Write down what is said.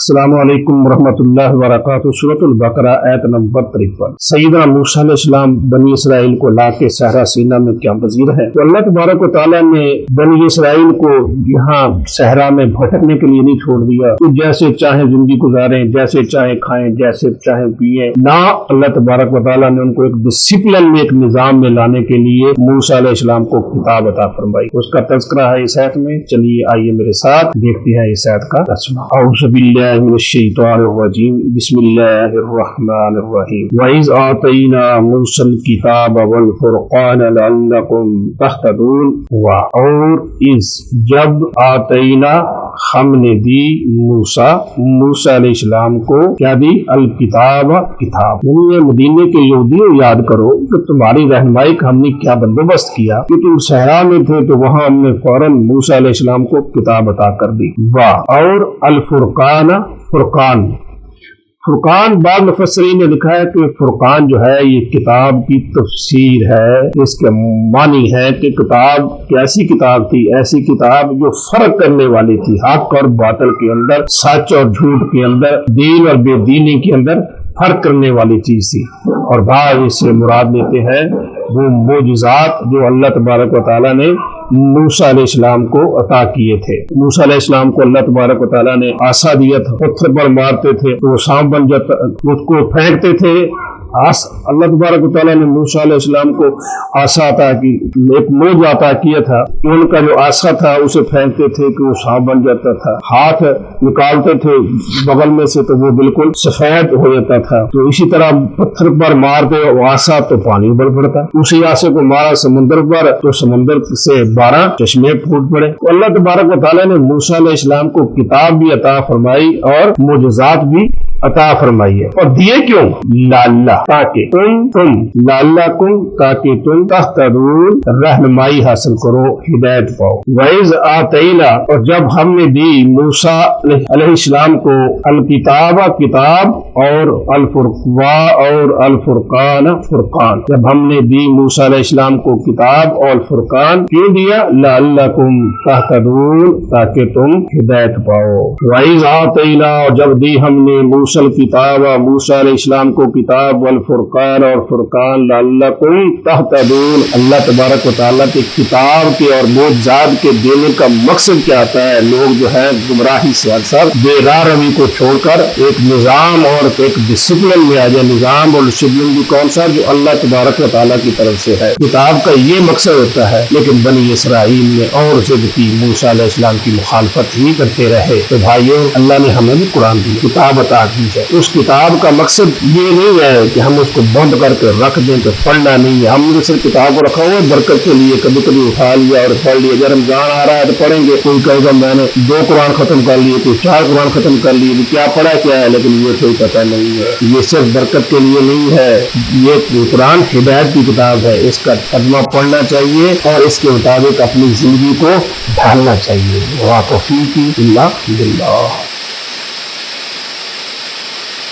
السلام علیکم ورحمۃ اللہ وبرکاتہ۔ سورۃ البقرہ آیت نمبر 53۔ سیدنا موسیٰ علیہ السلام بنی اسرائیل کو لا کے صحرا سینا میں کیا پذیر ہے؟ تو اللہ تبارک و تعالیٰ نے بنی اسرائیل کو یہاں صحرا میں بھٹکنے کے لیے نہیں چھوڑ دیا کہ جیسے چاہیں زندگی گزاریں، جیسے چاہیں کھائیں، جیسے چاہیں پیئیں۔ نہ، اللہ تبارک و تعالیٰ نے ان کو ایک ڈسپلن میں، ایک نظام میں لانے کے لیے موسیٰ علیہ السلام کو کتاب عطا فرمائی۔ اس کا تذکرہ ہے اس آیت میں۔ چلیے آئیے میرے ساتھ دیکھتے ہیں اس آیت کا ترجمہ۔ اعوذ باللہ من الشیطان الرجیم، بسم اللہ الرحمن الرحیم۔ وَإِذْ آتَيْنَا مُوسَى الْكِتَابَ وَالْفُرْقَانَ لَعَلَّكُمْ تَهْتَدُونَ۔ اور اس جب آتینا ہم نے دی موسیٰ علیہ السلام کو کیا دی؟ الکتاب، کتاب۔ یعنی یہ مدینے کے یہودیوں یاد کرو کہ تمہاری رہنمائی کا ہم نے کیا بندوبست کیا کہ تم صحرا میں تھے تو وہاں ہم نے فوراً موسیٰ علیہ السلام کو کتاب عطا کر دی۔ اور الفرقان، فرقان بعض مفسرین نے لکھا ہے کہ فرقان جو ہے یہ کتاب کی تفسیر ہے۔ اس کے معنی ہے کہ کتاب کیسی کتاب تھی؟ ایسی کتاب جو فرق کرنے والی تھی، حق اور باطل کے اندر، سچ اور جھوٹ کے اندر، دین اور بے دینی کے اندر فرق کرنے والی چیز تھی۔ اور بعض اس سے مراد لیتے ہیں وہ معجزات جو اللہ تبارک و تعالیٰ نے موسیٰ علیہ السلام کو عطا کیے تھے۔ موسیٰ علیہ السلام کو اللہ تبارک و تعالیٰ نے عصا دیا تھا، پتھر پر مارتے تھے تو وہ سانپ بن جاتا، اس کو پھینکتے تھے۔ اللہ تبارک و تعالیٰ نے موسیٰ علیہ السلام کو عصا عطا کی، ایک موج عطا کیا تھا کہ ان کا جو عصا تھا اسے پھینکتے تھے کہ وہ سانپ بن جاتا تھا، ہاتھ نکالتے تھے بغل میں سے تو وہ بالکل سفید ہو جاتا تھا۔ تو اسی طرح پتھر پر مارتے عصا تو پانی ابل پڑتا، اسی عصا کو مارا سمندر پر تو سمندر سے 12 چشمے پھوٹ پڑے۔ تو اللہ تبارک و تعالیٰ نے موسیٰ علیہ السلام کو کتاب بھی عطا فرمائی اور معجزات بھی عطا فرمائی ہے۔ اور دیے کیوں؟ لعلہ، تاکہ تم لعلکم، تاکہ تم تہتدون، رہنمائی حاصل کرو، ہدایت پاؤ۔ وَإِذْ آتَيْنَا، اور جب ہم نے دی موسیٰ علیہ السلام کو الکتاب، کتاب، اور الفرقان، فرقان۔ جب ہم نے دی موسیٰ علیہ السلام کو کتاب اور فرقان، کیوں دیا؟ لعلکم تہتدون، تاکہ تم ہدایت پاؤ۔ وَإِذْ آتَيْنَا، اور جب دی ہم نے موسیٰ کتاب، موسیٰ علیہ السلام کو کتاب، والفرقان، اور فرقان، لعلکم تہتدون۔ اللہ تبارک و تعالیٰ کی کتاب کے اور معجزات کے دینے کا مقصد کیا آتا ہے؟ لوگ جو ہے گمراہی سے اکثر بے راہ روی کو چھوڑ کر ایک نظام اور ایک ڈسپلن میں آ جائے۔ نظام اور ڈسپلن بھی کون سا؟ جو اللہ تبارک و تعالیٰ کی طرف سے ہے۔ کتاب کا یہ مقصد ہوتا ہے، لیکن بنی اسرائیل نے اور ضد کی، موسیٰ علیہ السلام کی مخالفت ہی کرتے رہے۔ تو بھائیوں، اللہ نے ہمیں بھی قرآن دی، کتاب عطا کی ہے۔ اس کتاب کا مقصد یہ نہیں ہے کہ ہم اس کو بند کر کے رکھ دیں تو پڑھنا نہیں ہے۔ ہم نے صرف کتاب کو رکھا ہوا ہے برکت کے لیے، کبھی کبھی اٹھا لیا اور پڑھ لیا۔ جب رمضان آ رہا ہے تو پڑھیں گے، کوئی کہے گا میں نے 2 قرآن ختم کر لیے، کوئی 4 قرآن ختم کر لیے، کیا پڑھا کیا ہے، لیکن یہ کوئی پتہ نہیں ہے۔ یہ صرف برکت کے لیے نہیں ہے، یہ قرآن ہدایت کی کتاب ہے۔ اس کا ترجمہ پڑھنا چاہیے اور اس کے مطابق اپنی زندگی کو ڈھالنا چاہیے۔ وما توفیقی الا باللہ۔